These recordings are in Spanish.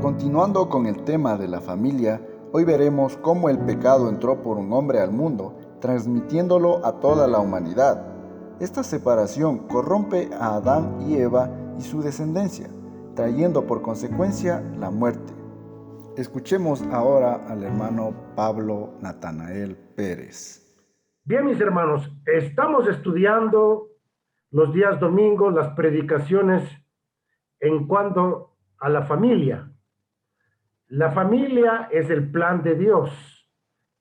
Continuando con el tema de la familia, hoy veremos cómo el pecado entró por un hombre al mundo, transmitiéndolo a toda la humanidad. Esta separación corrompe a Adán y Eva y su descendencia, trayendo por consecuencia la muerte. Escuchemos ahora al hermano Pablo Natanael Pérez. Bien, mis hermanos, estamos estudiando los días domingos las predicaciones en cuanto a la familia. La familia es el plan de Dios.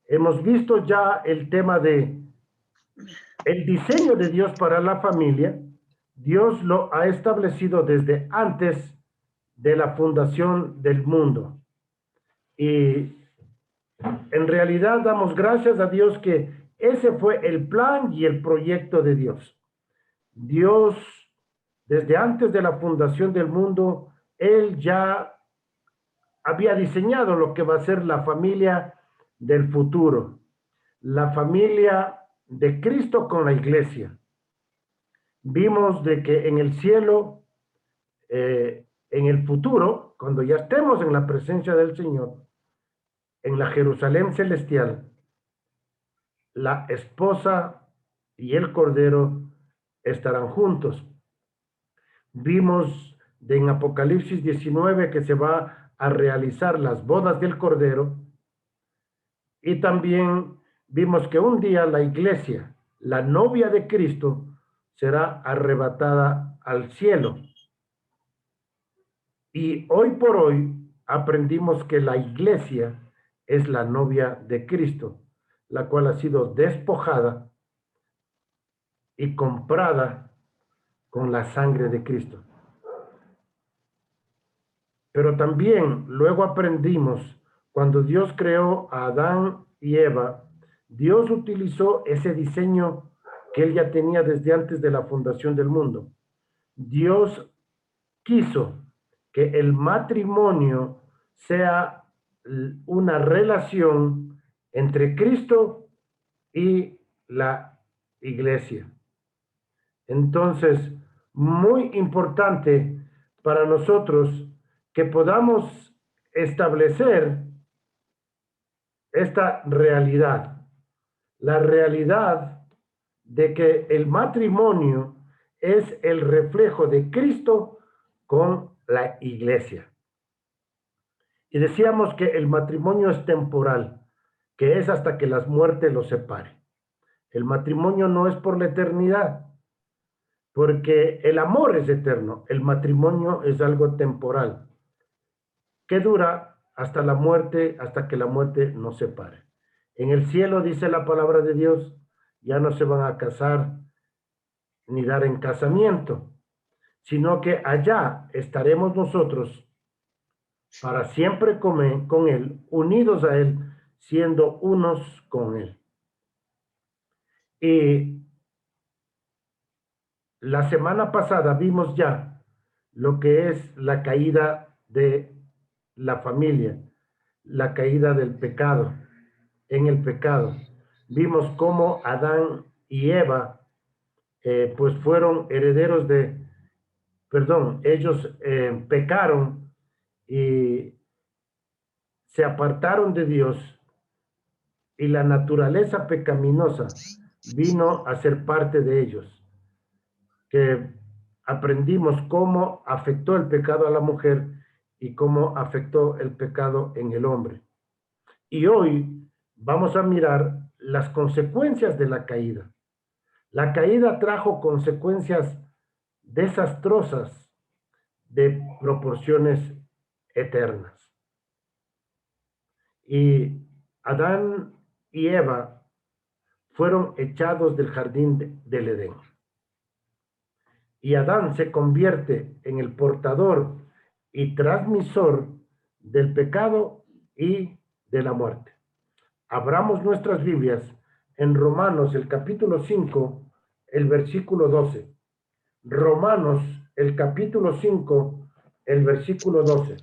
Hemos visto ya el tema de el diseño de Dios para la familia. Dios lo ha establecido desde antes de la fundación del mundo. Y en realidad damos gracias a Dios que ese fue el plan y el proyecto de Dios. Dios, desde antes de la fundación del mundo, Él ya había diseñado lo que va a ser la familia del futuro, la familia de Cristo con la iglesia. Vimos de que en el cielo, en el futuro, cuando ya estemos en la presencia del Señor, en la Jerusalén celestial, la esposa y el cordero estarán juntos. Vimos en Apocalipsis 19 que se va a realizar las bodas del cordero, y también vimos que un día la iglesia, la novia de Cristo, será arrebatada al cielo. Y hoy por hoy aprendimos que la iglesia es la novia de Cristo, la cual ha sido despojada y comprada con la sangre de Cristo. Pero también luego aprendimos, cuando Dios creó a Adán y Eva, Dios utilizó ese diseño que Él ya tenía desde antes de la fundación del mundo. Dios quiso que el matrimonio sea una relación entre Cristo y la iglesia. Entonces, muy importante para nosotros que podamos establecer esta realidad, la realidad de que el matrimonio es el reflejo de Cristo con la iglesia. Y decíamos que el matrimonio es temporal, que es hasta que las muertes los separe. El matrimonio no es por la eternidad, porque el amor es eterno, el matrimonio es algo temporal, que dura hasta la muerte, hasta que la muerte nos separe. En el cielo, dice la palabra de Dios, ya no se van a casar ni dar en casamiento, sino que allá estaremos nosotros para siempre con Él, unidos a Él, siendo unos con Él. Y la semana pasada vimos ya lo que es la caída de la familia, la caída del pecado, en el pecado. Vimos cómo Adán y Eva, pues fueron herederos ellos pecaron y se apartaron de Dios, y la naturaleza pecaminosa vino a ser parte de ellos, que aprendimos cómo afectó el pecado a la mujer y cómo afectó el pecado en el hombre. Y hoy vamos a mirar las consecuencias de la caída. La caída trajo consecuencias desastrosas de proporciones eternas. Y Adán y Eva fueron echados del jardín del Edén. Y Adán se convierte en el portador y transmisor del pecado y de la muerte. Abramos nuestras Biblias en Romanos, el capítulo 5, el versículo 12. Romanos, el capítulo 5, el versículo 12.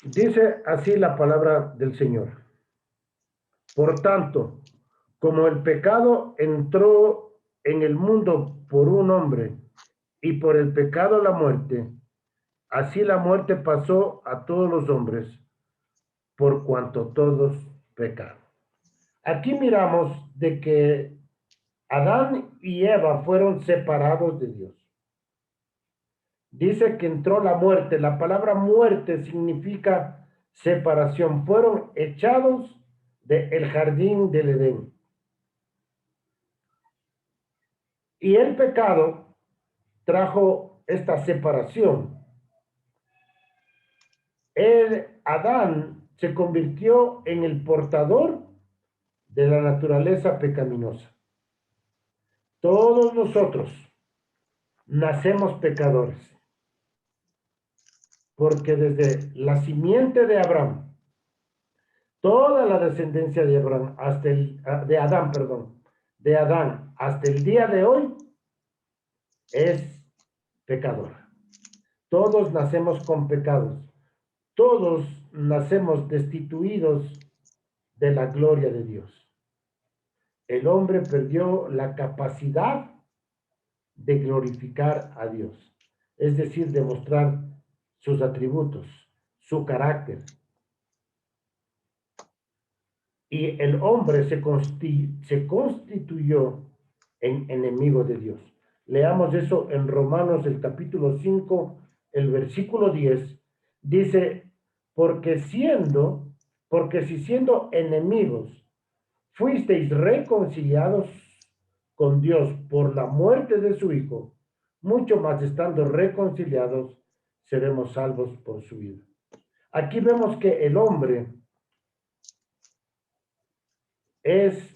Dice así la palabra del Señor. Por tanto, como el pecado entró en el mundo por un hombre y por el pecado la muerte, así la muerte pasó a todos los hombres por cuanto todos pecaron. Aquí miramos de que Adán y Eva fueron separados de Dios. Dice que entró la muerte. La palabra muerte significa separación. Fueron echados del jardín del Edén. Y el pecado trajo esta separación. Adán se convirtió en el portador de la naturaleza pecaminosa. Todos nosotros nacemos pecadores, porque desde la simiente de Abraham, toda la descendencia de Abraham hasta de Adán, perdón, de Adán hasta el día de hoy es pecadora. Todos nacemos con pecados. Todos nacemos destituidos de la gloria de Dios. El hombre perdió la capacidad de glorificar a Dios, es decir, de mostrar sus atributos, su carácter. Y el hombre se constituyó en enemigo de Dios. Leamos eso en Romanos, el capítulo 5, el versículo 10. Dice, porque si siendo enemigos fuisteis reconciliados con Dios por la muerte de su Hijo, mucho más estando reconciliados, seremos salvos por su vida. Aquí vemos que el hombre es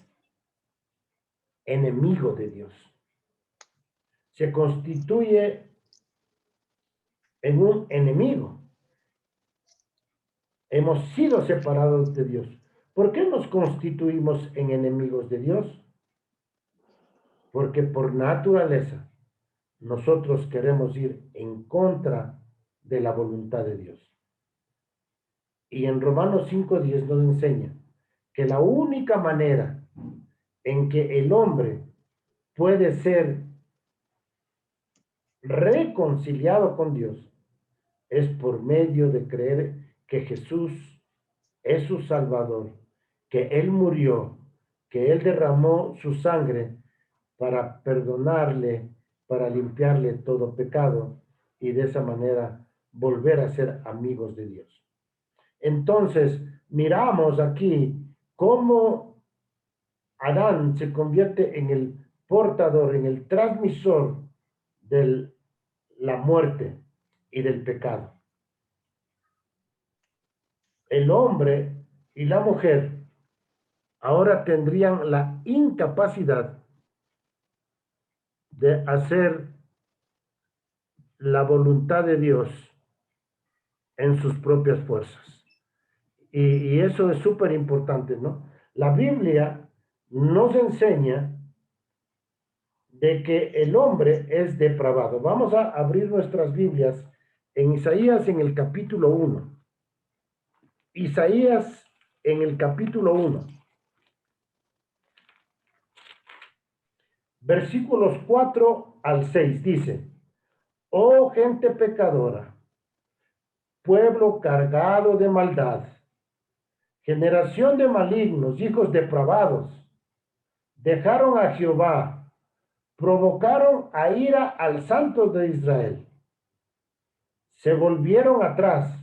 enemigo de Dios. Se constituye en un enemigo. Hemos sido separados de Dios. ¿Por qué nos constituimos en enemigos de Dios? Porque por naturaleza nosotros queremos ir en contra de la voluntad de Dios. Y en Romanos 5:10 nos enseña que la única manera en que el hombre puede ser reconciliado con Dios es por medio de creer que Jesús es su Salvador, que Él murió, que Él derramó su sangre para perdonarle, para limpiarle todo pecado y de esa manera volver a ser amigos de Dios. Entonces, miramos aquí cómo Adán se convierte en el portador, en el transmisor de la muerte y del pecado. El hombre y la mujer ahora tendrían la incapacidad de hacer la voluntad de Dios en sus propias fuerzas. Y eso es súper importante, ¿no? La Biblia nos enseña de que el hombre es depravado. Vamos a abrir nuestras Biblias en Isaías en el capítulo 1. Isaías en el capítulo 1. Versículos 4 al 6 dice, oh gente pecadora, pueblo cargado de maldad, generación de malignos, hijos depravados, dejaron a Jehová, provocaron a ira al Santo de Israel, se volvieron atrás.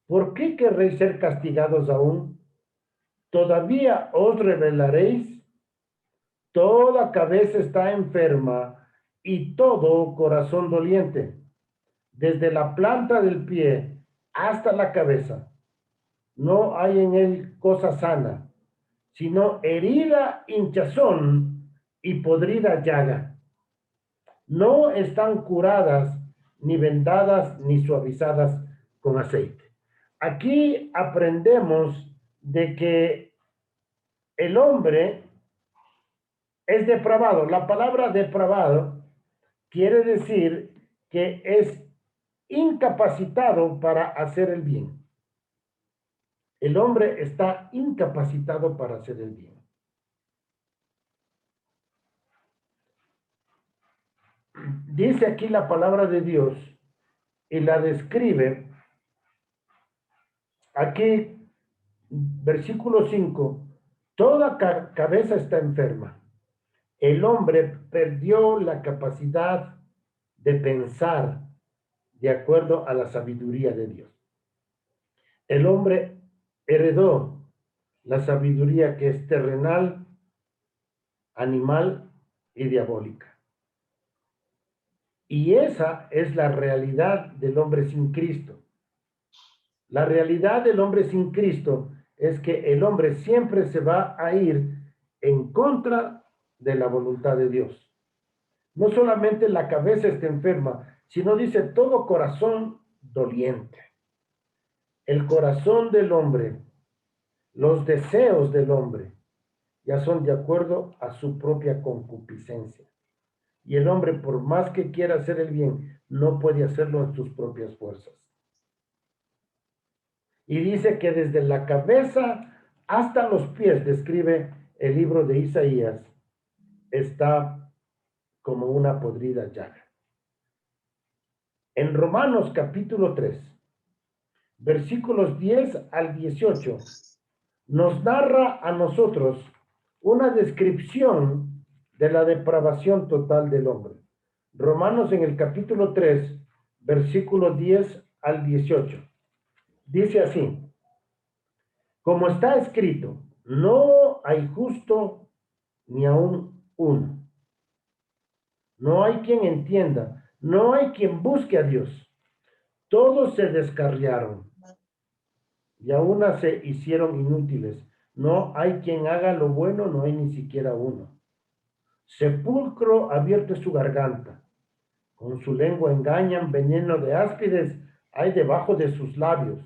¿Por qué querréis ser castigados aún? ¿Todavía os rebelaréis? Toda cabeza está enferma y todo corazón doliente, desde la planta del pie hasta la cabeza. No hay en él cosa sana, sino herida, hinchazón y podrida llaga. No están curadas, ni vendadas, ni suavizadas con aceite. Aquí aprendemos de que el hombre es depravado. La palabra depravado quiere decir que es incapacitado para hacer el bien. El hombre está incapacitado para hacer el bien. dice aquí la palabra de Dios y la describe aquí, versículo 5, toda cabeza está enferma. El hombre perdió la capacidad de pensar de acuerdo a la sabiduría de Dios. El hombre heredó la sabiduría que es terrenal, animal y diabólica. Y esa es la realidad del hombre sin Cristo. La realidad del hombre sin Cristo es que el hombre siempre se va a ir en contra de la voluntad de Dios. No solamente la cabeza está enferma, sino dice todo corazón doliente. El corazón del hombre, los deseos del hombre, ya son de acuerdo a su propia concupiscencia. Y el hombre, por más que quiera hacer el bien, no puede hacerlo en sus propias fuerzas. Y dice que desde la cabeza hasta los pies, describe el libro de Isaías, está como una podrida llaga. En Romanos capítulo 3, versículos 10 al 18, nos narra a nosotros una descripción de la depravación total del hombre. Romanos en el capítulo 3, versículos 10 al 18. Dice así, como está escrito, no hay justo ni aún uno. No hay quien entienda, no hay quien busque a Dios. Todos se descarriaron y a una se hicieron inútiles. No hay quien haga lo bueno, no hay ni siquiera uno. Sepulcro abierto es su garganta. Con su lengua engañan, veneno de áspides hay debajo de sus labios.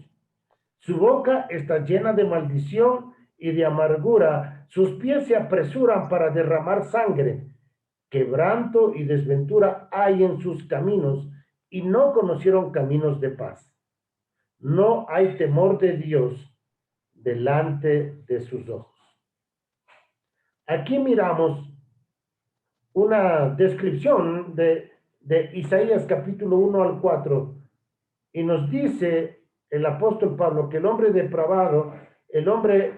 Su boca está llena de maldición y de amargura. Sus pies se apresuran para derramar sangre. Quebranto y desventura hay en sus caminos y no conocieron caminos de paz. No hay temor de Dios delante de sus ojos. Aquí miramos una descripción de Isaías capítulo 1 al 4 y nos dice el apóstol Pablo que el hombre depravado, el hombre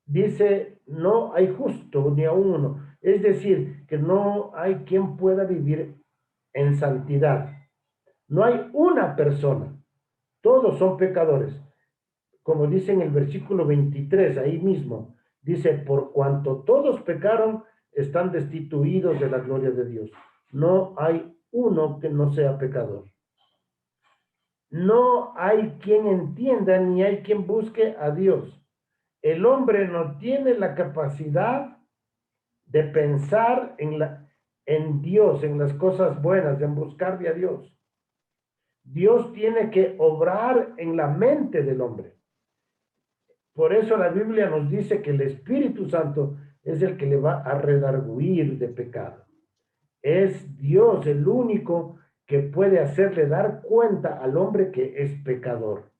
dice no hay justo ni a uno, es decir, que no hay quien pueda vivir en santidad. No hay una persona, todos son pecadores. Como dice en el versículo 23, ahí mismo, dice, por cuanto todos pecaron, están destituidos de la gloria de Dios. No hay uno que no sea pecador. No hay quien entienda ni hay quien busque a Dios. El hombre no tiene la capacidad de pensar en Dios, en las cosas buenas, en buscar a Dios. Dios tiene que obrar en la mente del hombre. Por eso la Biblia nos dice que el Espíritu Santo es el que le va a redarguir de pecado. Es Dios el único que puede hacerle dar cuenta al hombre que es pecador.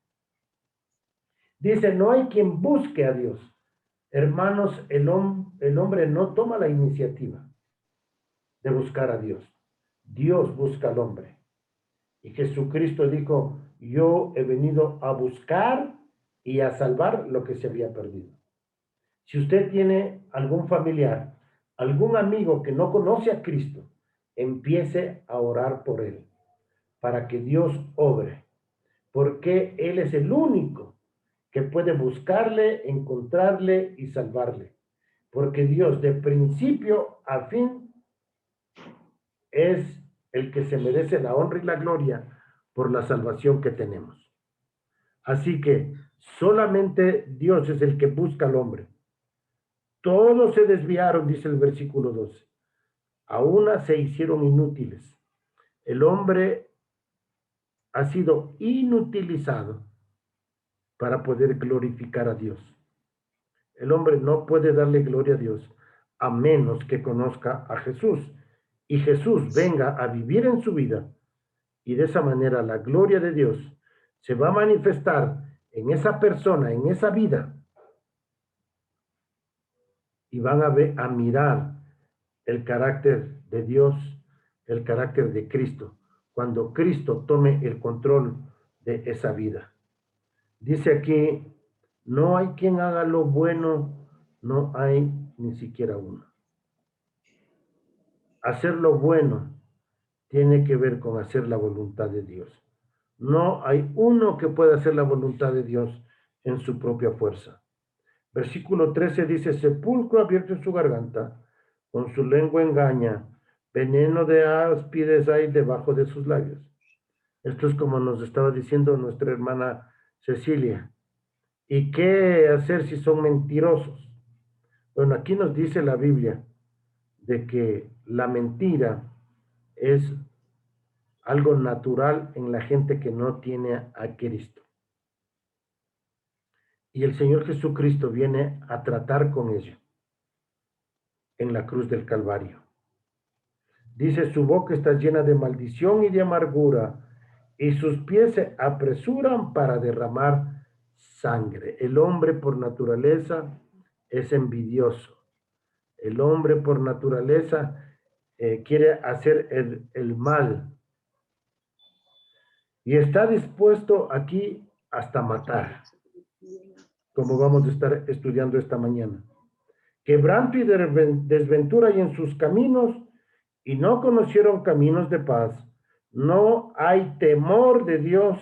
Dice, no hay quien busque a Dios. Hermanos, el hombre no toma la iniciativa de buscar a Dios. Dios busca al hombre. Y Jesucristo dijo, yo he venido a buscar y a salvar lo que se había perdido. Si usted tiene algún familiar, algún amigo que no conoce a Cristo, empiece a orar por él, para que Dios obre, porque Él es el único que puede buscarle, encontrarle y salvarle, porque Dios de principio a fin es el que se merece la honra y la gloria por la salvación que tenemos. Así que solamente Dios es el que busca al hombre. Todos se desviaron, dice el versículo 12. A una se hicieron inútiles. El hombre ha sido inutilizado para poder glorificar a Dios. El hombre no puede darle gloria a Dios a menos que conozca a Jesús y Jesús venga a vivir en su vida, y de esa manera la gloria de Dios se va a manifestar en esa persona, en esa vida, y van a mirar el carácter de Dios, el carácter de Cristo, cuando Cristo tome el control de esa vida. Dice aquí, no hay quien haga lo bueno, no hay ni siquiera uno. Hacer lo bueno tiene que ver con hacer la voluntad de Dios. No hay uno que pueda hacer la voluntad de Dios en su propia fuerza. Versículo 13 dice, sepulcro abierto en su garganta, con su lengua engaña, veneno de áspides hay debajo de sus labios. Esto es como nos estaba diciendo nuestra hermana Cecilia. ¿Y qué hacer si son mentirosos? Bueno, aquí nos dice la Biblia de que la mentira es algo natural en la gente que no tiene a Cristo. Y el Señor Jesucristo viene a tratar con ello en la cruz del Calvario. Dice, su boca está llena de maldición y de amargura, y sus pies se apresuran para derramar sangre. El hombre por naturaleza es envidioso. El hombre por naturaleza quiere hacer el mal. Y está dispuesto aquí hasta matar, como vamos a estar estudiando esta mañana. Quebranto y desventura hay en sus caminos, y no conocieron caminos de paz. No hay temor de Dios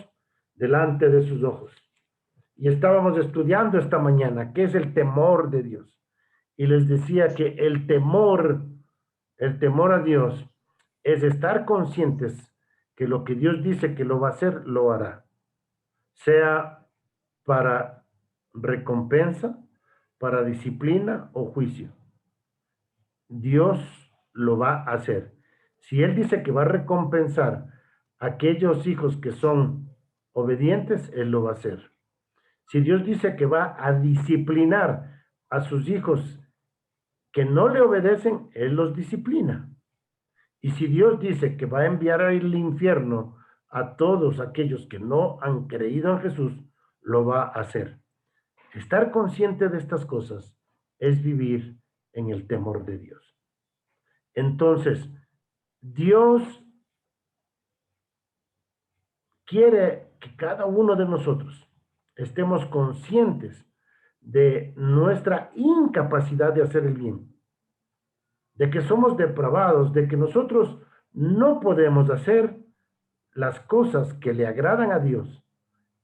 delante de sus ojos. Y estábamos estudiando esta mañana qué es el temor de Dios. Y les decía que el temor a Dios es estar conscientes que lo que Dios dice que lo va a hacer, lo hará. Sea para recompensa, para disciplina o juicio. Dios lo va a hacer. Si Él dice que va a recompensar a aquellos hijos que son obedientes, Él lo va a hacer. Si Dios dice que va a disciplinar a sus hijos que no le obedecen, Él los disciplina. Y si Dios dice que va a enviar al infierno a todos aquellos que no han creído en Jesús, lo va a hacer. Estar consciente de estas cosas es vivir en el temor de Dios. Entonces, Dios quiere que cada uno de nosotros estemos conscientes de nuestra incapacidad de hacer el bien, de que somos depravados, de que nosotros no podemos hacer las cosas que le agradan a Dios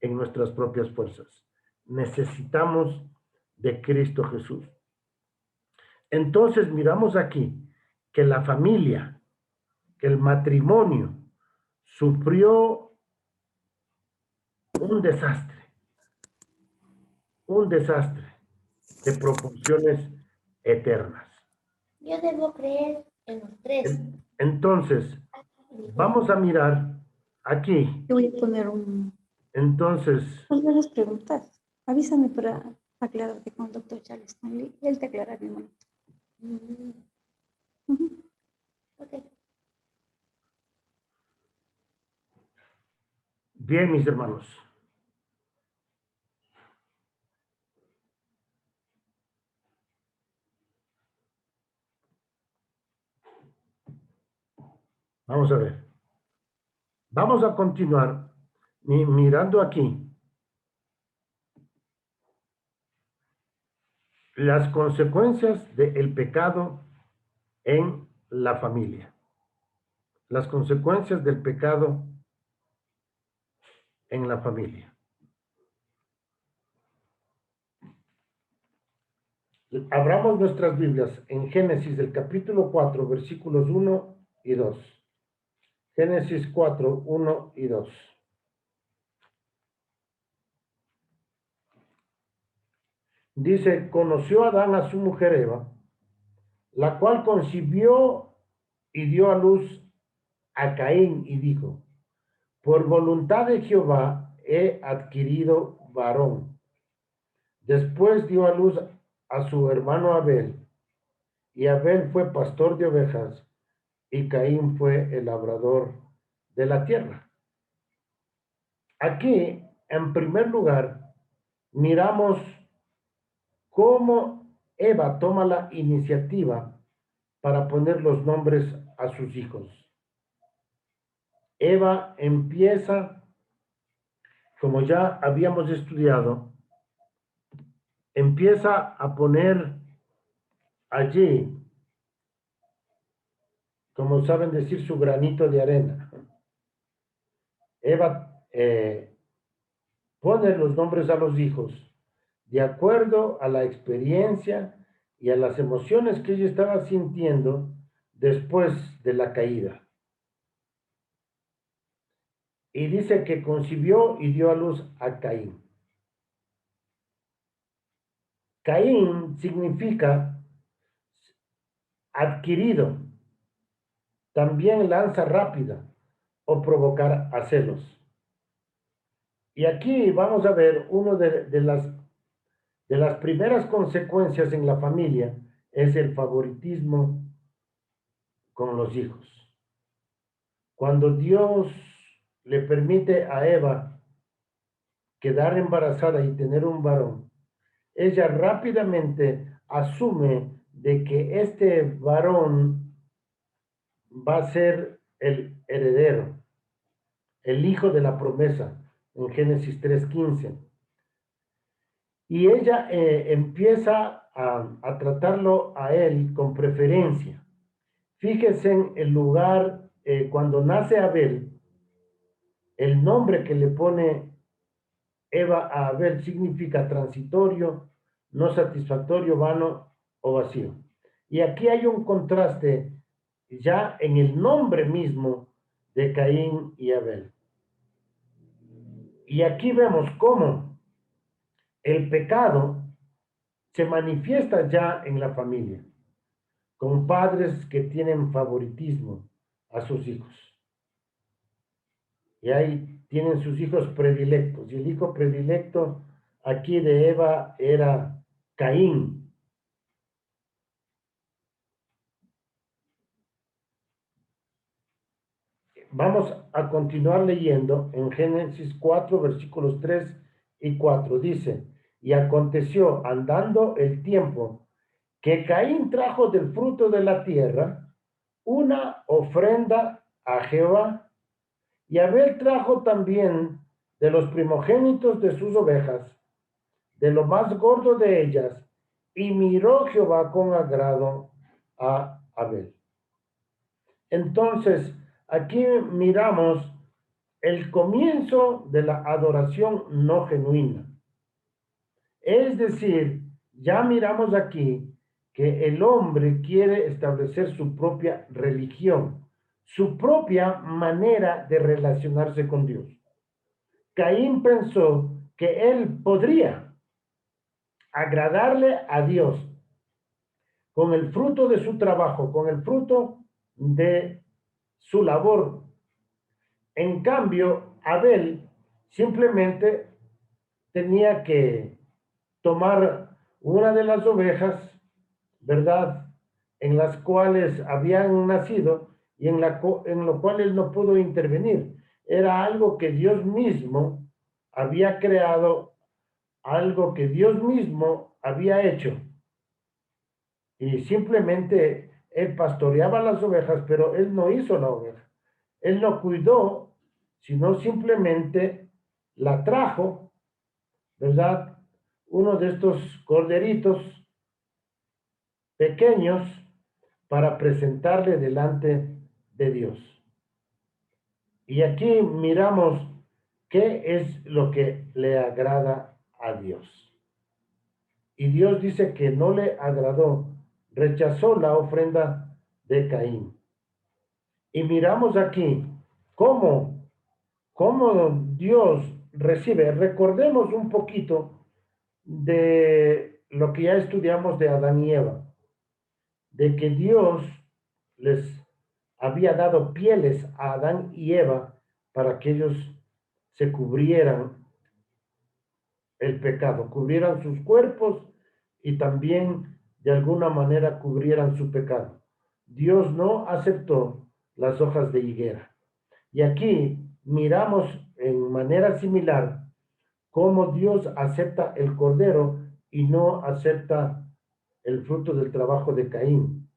en nuestras propias fuerzas. Necesitamos de Cristo Jesús. Entonces miramos aquí que la familia, que el matrimonio sufrió un desastre de proporciones eternas. Yo debo creer en los tres. Entonces, vamos a mirar aquí. Yo voy a poner Entonces, algunas preguntas. Avísame para aclararte con el doctor Charles Stanley. Él te aclarará mi momento. Okay. bien, mis hermanos. Vamos a ver. Vamos a continuar mirando aquí las consecuencias del pecado en la familia. Las consecuencias del pecado en la familia. Abramos nuestras Biblias en Génesis del capítulo 4, versículos 1 y 2. Génesis 4, 1 y 2. Dice, conoció Adán a su mujer Eva, la cual concibió y dio a luz a Caín y dijo, por voluntad de Jehová he adquirido varón. Después dio a luz a su hermano Abel, y Abel fue pastor de ovejas, y Caín fue el labrador de la tierra. Aquí, en primer lugar, miramos cómo Eva toma la iniciativa para poner los nombres a sus hijos. Eva empieza, como ya habíamos estudiado, empieza a poner allí, como saben decir, su granito de arena. Eva pone los nombres a los hijos de acuerdo a la experiencia y a las emociones que ella estaba sintiendo después de la caída. Y dice que concibió y dio a luz a Caín. Caín significa adquirido, también lanza rápida o provocar a celos. Y aquí vamos a ver uno de las primeras consecuencias en la familia es el favoritismo con los hijos. Cuando Dios le permite a Eva quedar embarazada y tener un varón, ella rápidamente asume de que este varón va a ser el heredero, el hijo de la promesa, en Génesis 3:15. Y ella empieza a tratarlo a él con preferencia. Fíjense en el lugar, cuando nace Abel, el nombre que le pone Eva a Abel significa transitorio, no satisfactorio, vano o vacío. Y aquí hay un contraste ya en el nombre mismo de Caín y Abel. Y aquí vemos cómo el pecado se manifiesta ya en la familia, con padres que tienen favoritismo a sus hijos. Y ahí tienen sus hijos predilectos. Y el hijo predilecto aquí de Eva era Caín. Vamos a continuar leyendo en Génesis 4, versículos 3 y 4. Dice, y aconteció andando el tiempo que Caín trajo del fruto de la tierra una ofrenda a Jehová, y Abel trajo también de los primogénitos de sus ovejas, de lo más gordo de ellas, y miró Jehová con agrado a Abel. Entonces, aquí miramos el comienzo de la adoración no genuina. Es decir, ya miramos aquí que el hombre quiere establecer su propia religión, su propia manera de relacionarse con Dios. Caín pensó que él podría agradarle a Dios con el fruto de su trabajo, con el fruto de su labor. En cambio, Abel simplemente tenía que tomar una de las ovejas, ¿verdad?, en las cuales habían nacido y en lo cual él no pudo intervenir. Era algo que Dios mismo había creado, algo que Dios mismo había hecho. Y simplemente él pastoreaba las ovejas, pero él no hizo la oveja. Él no cuidó, sino simplemente la trajo, ¿verdad? Uno de estos corderitos pequeños para presentarle delante de Dios. Y aquí miramos qué es lo que le agrada a Dios. Y Dios dice que no le agradó, rechazó la ofrenda de Caín. Y miramos aquí cómo Dios recibe. Recordemos un poquito de lo que ya estudiamos de Adán y Eva, de que Dios les había dado pieles a Adán y Eva para que ellos se cubrieran el pecado, cubrieran sus cuerpos y también de alguna manera cubrieran su pecado. Dios no aceptó las hojas de higuera. Y aquí miramos en manera similar cómo Dios acepta el cordero y no acepta el fruto del trabajo de Caín.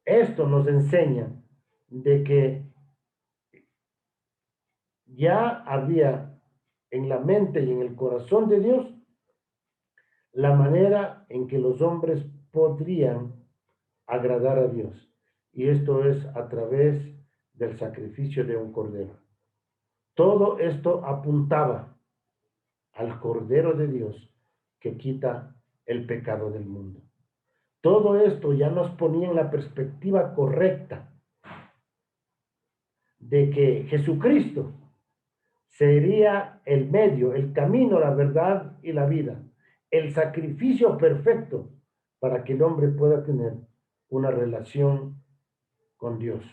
Esto nos enseña de que ya había en la mente y en el corazón de Dios la manera en que los hombres podrían agradar a Dios. Y esto es a través del sacrificio de un cordero. Todo esto apuntaba al Cordero de Dios que quita el pecado del mundo. Todo esto ya nos ponía en la perspectiva correcta de que Jesucristo sería el medio, el camino, la verdad y la vida, el sacrificio perfecto para que el hombre pueda tener una relación con Dios.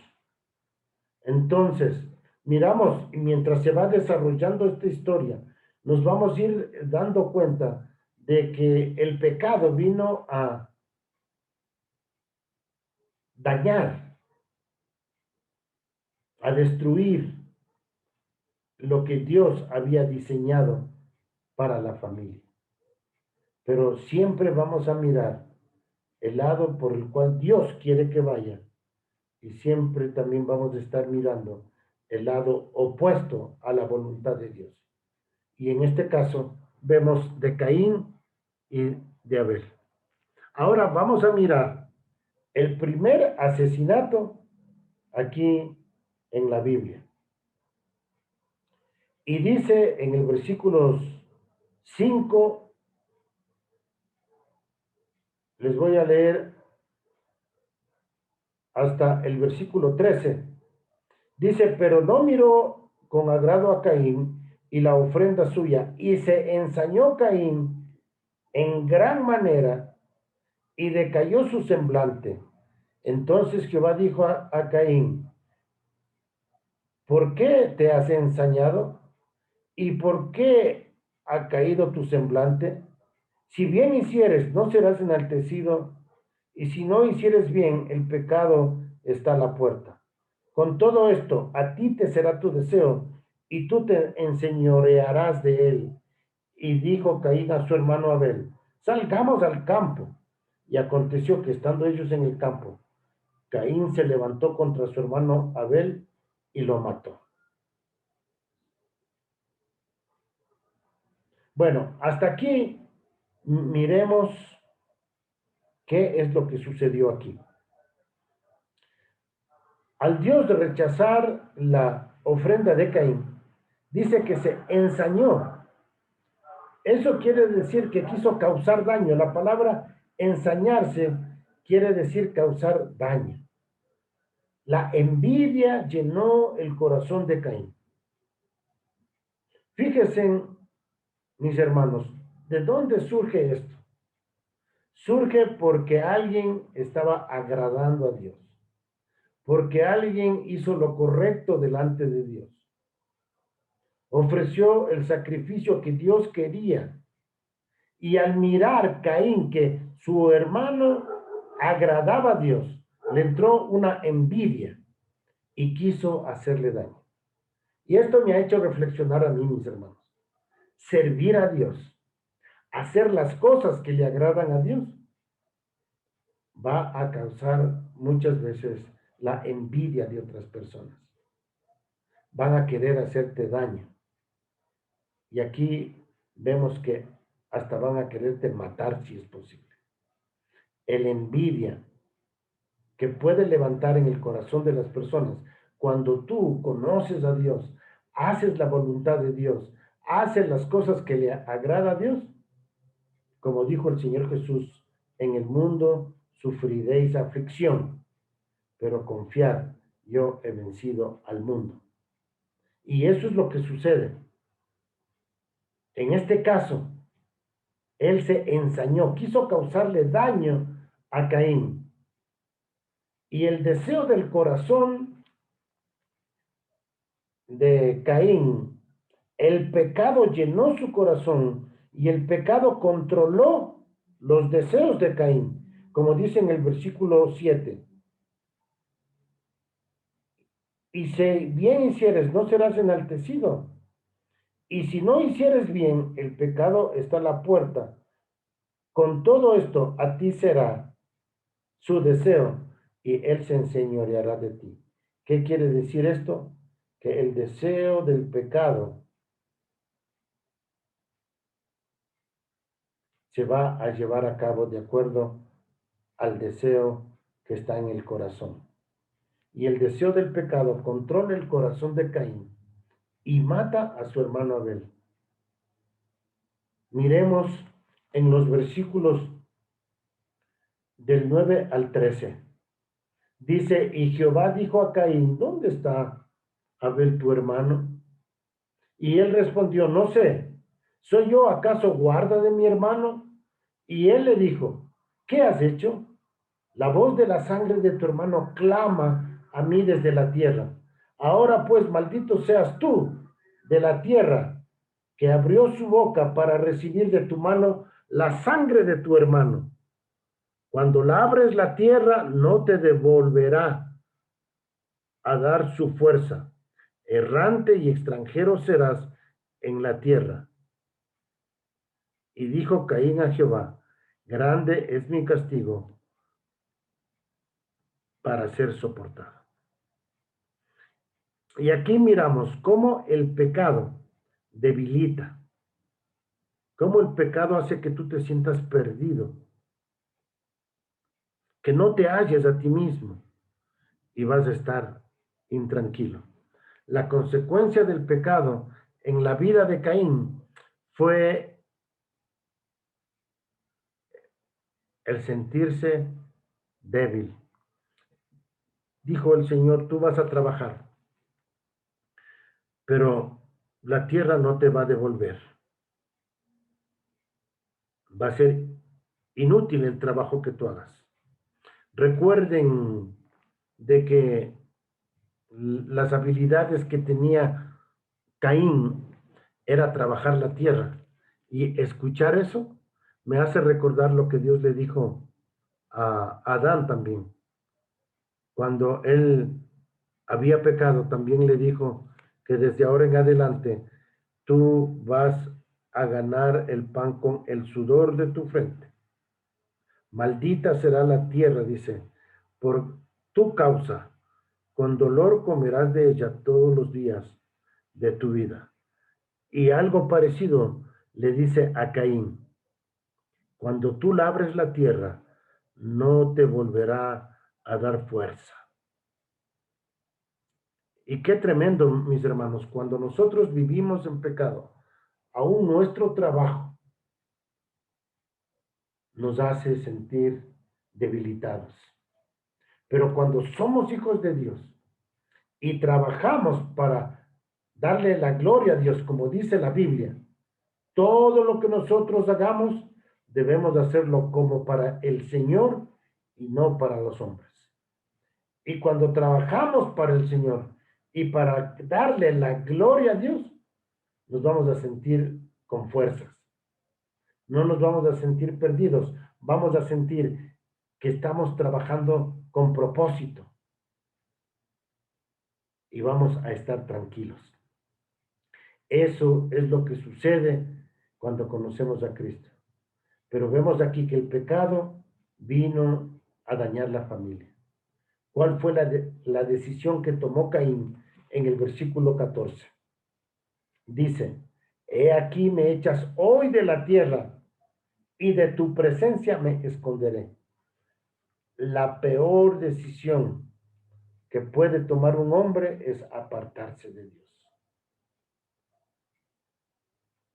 Entonces, miramos, mientras se va desarrollando esta historia, nos vamos a ir dando cuenta de que el pecado vino a dañar, a destruir lo que Dios había diseñado para la familia. Pero siempre vamos a mirar el lado por el cual Dios quiere que vaya, y siempre también vamos a estar mirando el lado opuesto a la voluntad de Dios. Y en este caso vemos de Caín y de Abel. Ahora vamos a mirar el primer asesinato aquí en la Biblia. Y dice en el versículo 5, les voy a leer hasta el versículo 13. Dice, pero no miró con agrado a Caín y la ofrenda suya, y se ensañó Caín en gran manera, y decayó su semblante. Entonces Jehová dijo a Caín, ¿por qué te has ensañado? ¿Y por qué ha caído tu semblante? Si bien hicieres, no serás enaltecido, y si no hicieres bien, el pecado está a la puerta. Con todo esto, a ti te será tu deseo, y tú te enseñorearás de él. Y dijo Caín a su hermano Abel, salgamos al campo. Y aconteció que estando ellos en el campo, Caín se levantó contra su hermano Abel y lo mató. Bueno, hasta aquí miremos qué es lo que sucedió aquí. Al Dios de rechazar la ofrenda de Caín, dice que se ensañó. Eso quiere decir que quiso causar daño. La palabra ensañarse quiere decir causar daño. La envidia llenó el corazón de Caín. Fíjense, mis hermanos, ¿de dónde surge esto? Surge porque alguien estaba agradando a Dios, porque alguien hizo lo correcto delante de Dios. Ofreció el sacrificio que Dios quería. Y al mirar Caín que su hermano agradaba a Dios, le entró una envidia y quiso hacerle daño. Y esto me ha hecho reflexionar a mí, mis hermanos. Servir a Dios, hacer las cosas que le agradan a Dios, va a causar muchas veces la envidia de otras personas. Van a querer hacerte daño. Y aquí vemos que hasta van a quererte matar si es posible. El envidia que puede levantar en el corazón de las personas cuando tú conoces a Dios, haces la voluntad de Dios, haces las cosas que le agrada a Dios, como dijo el Señor Jesús, en el mundo sufriréis aflicción, pero confiad, yo he vencido al mundo. Y eso es lo que sucede. En este caso, él se ensañó, quiso causarle daño a Caín. Y el deseo del corazón de Caín, el pecado llenó su corazón y el pecado controló los deseos de Caín, como dice en el versículo 7. Y si bien hicieres, no serás enaltecido. Y si no hicieres bien, el pecado está a la puerta. Con todo esto, a ti será su deseo y él se enseñoreará de ti. ¿Qué quiere decir esto? Que el deseo del pecado se va a llevar a cabo de acuerdo al deseo que está en el corazón. Y el deseo del pecado controla el corazón de Caín y mata a su hermano Abel. Miremos en los versículos del 9 al 13. Dice, y Jehová dijo a Caín, ¿dónde está Abel tu hermano? Y él respondió, no sé, ¿soy yo acaso guarda de mi hermano? Y él le dijo, ¿qué has hecho? La voz de la sangre de tu hermano clama a mí desde la tierra. Ahora pues, maldito seas tú de la tierra, que abrió su boca para recibir de tu mano la sangre de tu hermano. Cuando la abres la tierra, no te devolverá a dar su fuerza. Errante y extranjero serás en la tierra. Y dijo Caín a Jehová, grande es mi castigo para ser soportado. Y aquí miramos cómo el pecado debilita, cómo el pecado hace que tú te sientas perdido, que no te halles a ti mismo y vas a estar intranquilo. La consecuencia del pecado en la vida de Caín fue el sentirse débil. Dijo el Señor, tú vas a trabajar, pero la tierra no te va a devolver. Va a ser inútil el trabajo que tú hagas. Recuerden de que las habilidades que tenía Caín era trabajar la tierra. Y escuchar eso me hace recordar lo que Dios le dijo a Adán también. Cuando él había pecado, también le dijo que desde ahora en adelante tú vas a ganar el pan con el sudor de tu frente. Maldita será la tierra, dice, por tu causa. Con dolor comerás de ella todos los días de tu vida. Y algo parecido le dice a Caín, cuando tú labres la tierra, no te volverá a dar fuerza. Y qué tremendo, mis hermanos, cuando nosotros vivimos en pecado, aún nuestro trabajo nos hace sentir debilitados. Pero cuando somos hijos de Dios y trabajamos para darle la gloria a Dios, como dice la Biblia, todo lo que nosotros hagamos debemos hacerlo como para el Señor y no para los hombres. Y cuando trabajamos para el Señor y para darle la gloria a Dios, nos vamos a sentir con fuerzas. No nos vamos a sentir perdidos, vamos a sentir que estamos trabajando con propósito y vamos a estar tranquilos. Eso es lo que sucede cuando conocemos a Cristo. Pero vemos aquí que el pecado vino a dañar la familia. ¿Cuál fue la decisión que tomó Caín en el versículo 14? Dice, he aquí me echas hoy de la tierra y de tu presencia me esconderé. La peor decisión que puede tomar un hombre es apartarse de Dios.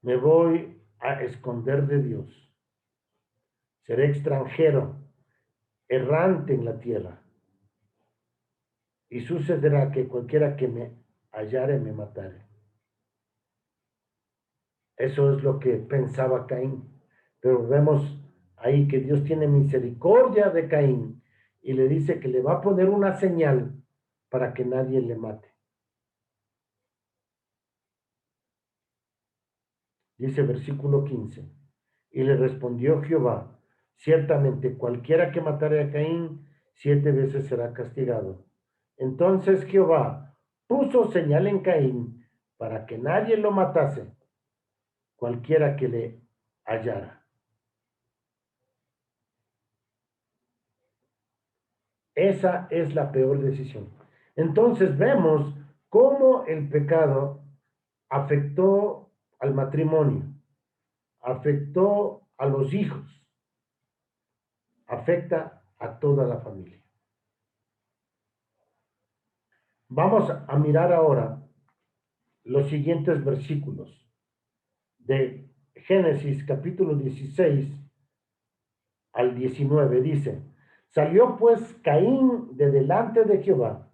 Me voy a esconder de Dios. Seré extranjero, errante en la tierra. Y sucederá que cualquiera que me hallare me matare. Eso es lo que pensaba Caín. Pero vemos ahí que Dios tiene misericordia de Caín y le dice que le va a poner una señal para que nadie le mate. Dice versículo 15. Y le respondió Jehová, ciertamente cualquiera que matare a Caín, 7 veces será castigado. Entonces Jehová puso señal en Caín para que nadie lo matase, cualquiera que le hallara. Esa es la peor decisión. Entonces vemos cómo el pecado afectó al matrimonio, afectó a los hijos, afecta a toda la familia. Vamos a mirar ahora los siguientes versículos de Génesis capítulo 16 al 19. Dice, salió pues Caín de delante de Jehová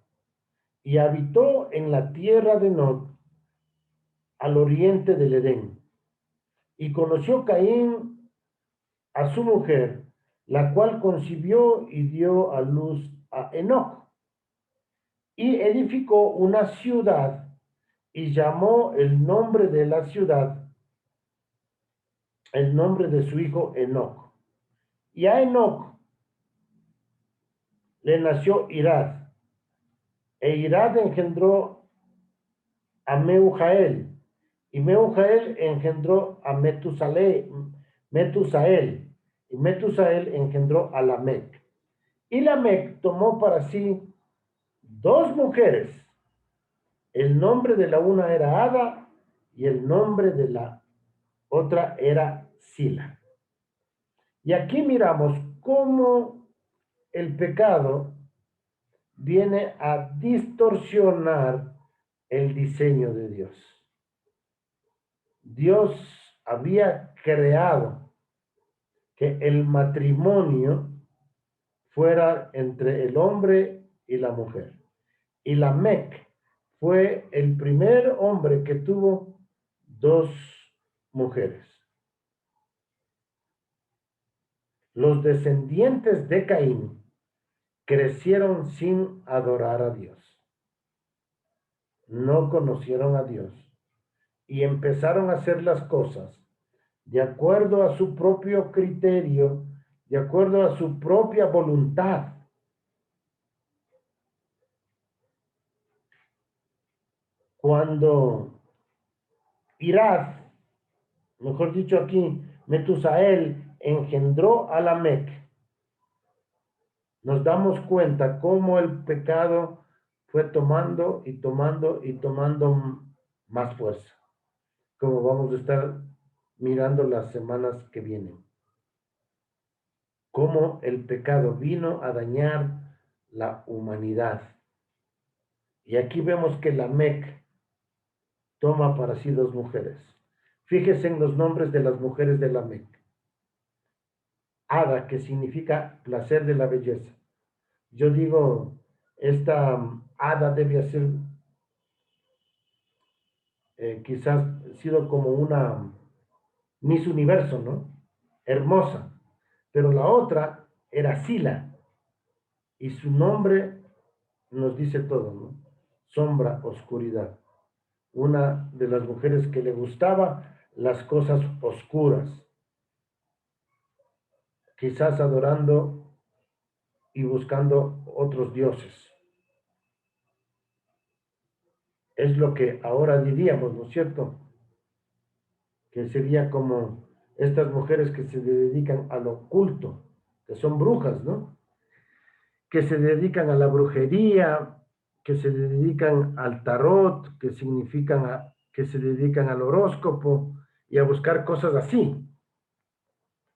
y habitó en la tierra de Nod, al oriente del Edén. Y conoció Caín a su mujer, la cual concibió y dio a luz a Enoc. Y edificó una ciudad y llamó el nombre de la ciudad, el nombre de su hijo Enoc. Y a Enoc le nació Irad, e Irad engendró a Meujael, y Meujael engendró a Metusael, y Metusael engendró a Lamec. Y Lamec tomó para sí dos mujeres. El nombre de la una era Ada, y el nombre de la otra era Sila. Y aquí miramos cómo el pecado viene a distorsionar el diseño de Dios. Dios había creado que el matrimonio fuera entre el hombre y la mujer. Y Lamec fue el primer hombre que tuvo dos mujeres. Los descendientes de Caín crecieron sin adorar a Dios. No conocieron a Dios y empezaron a hacer las cosas de acuerdo a su propio criterio, de acuerdo a su propia voluntad. Cuando Irad, mejor dicho aquí, Metusael engendró a Lamec, nos damos cuenta cómo el pecado fue tomando y tomando y tomando más fuerza, como vamos a estar mirando las semanas que vienen. Cómo el pecado vino a dañar la humanidad. Y aquí vemos que Lamec toma para sí dos mujeres. Fíjese en los nombres de las mujeres de Lamec. Ada, que significa placer de la belleza. Yo digo, esta Ada debe ser quizás sido como una Miss Universo, ¿no? Hermosa. Pero la otra era Sila. Y su nombre nos dice todo, ¿no? Sombra, oscuridad. Una de las mujeres que le gustaba las cosas oscuras. Quizás adorando y buscando otros dioses. Es lo que ahora diríamos, ¿no es cierto? Que sería como estas mujeres que se dedican al oculto, que son brujas, ¿no? Que se dedican a la brujería, que se dedican al tarot, que se dedican al horóscopo y a buscar cosas así.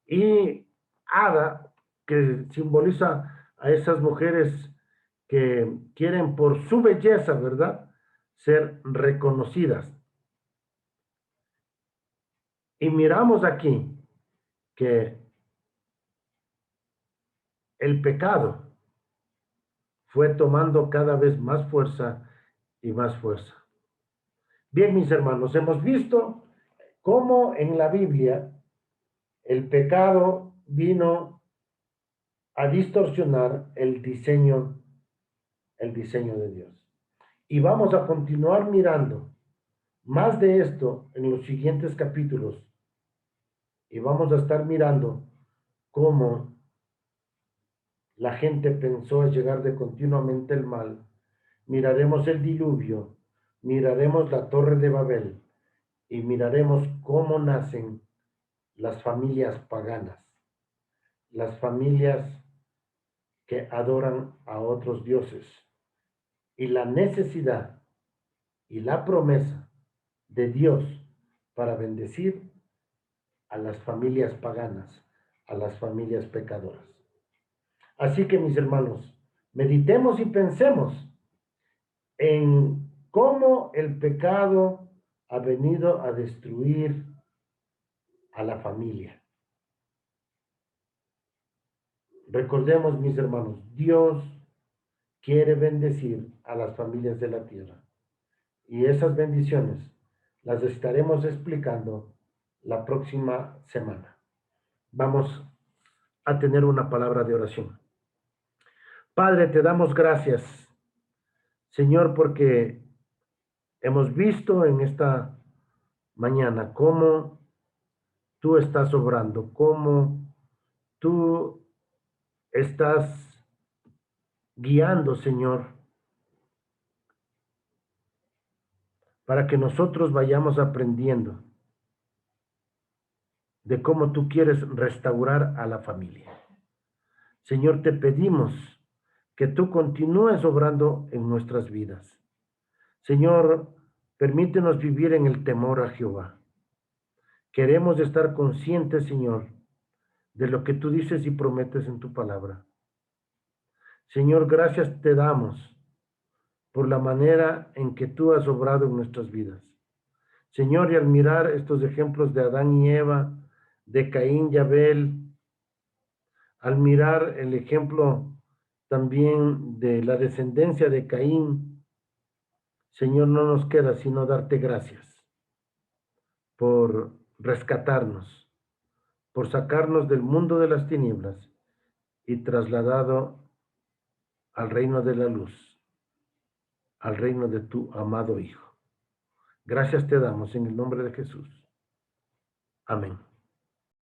Y Ada, que simboliza a esas mujeres que quieren por su belleza, ¿verdad?, ser reconocidas. Y miramos aquí que el pecado fue tomando cada vez más fuerza y más fuerza. Bien, mis hermanos, hemos visto cómo en la Biblia el pecado vino a distorsionar el diseño de Dios. Y vamos a continuar mirando más de esto en los siguientes capítulos. Y vamos a estar mirando cómo la gente pensó llegar de continuamente el mal. Miraremos el diluvio, miraremos la torre de Babel y miraremos cómo nacen las familias paganas, las familias que adoran a otros dioses y la necesidad y la promesa de Dios para bendecir a las familias paganas, a las familias pecadoras. Así que, mis hermanos, meditemos y pensemos en cómo el pecado ha venido a destruir a la familia. Recordemos, mis hermanos, Dios quiere bendecir a las familias de la tierra. Y esas bendiciones las estaremos explicando la próxima semana. Vamos a tener una palabra de oración. Padre, te damos gracias, Señor, porque hemos visto en esta mañana cómo tú estás obrando, cómo tú estás guiando, Señor, para que nosotros vayamos aprendiendo de cómo tú quieres restaurar a la familia. Señor, te pedimos que tú continúes obrando en nuestras vidas. Señor, permítenos vivir en el temor a Jehová. Queremos estar conscientes, Señor, de lo que tú dices y prometes en tu palabra. Señor, gracias te damos por la manera en que tú has obrado en nuestras vidas. Señor, y al mirar estos ejemplos de Adán y Eva, de Caín y Abel, al mirar el ejemplo también de la descendencia de Caín, Señor, no nos queda sino darte gracias por rescatarnos, por sacarnos del mundo de las tinieblas y trasladado al reino de la luz, al reino de tu amado Hijo. Gracias te damos en el nombre de Jesús. Amén.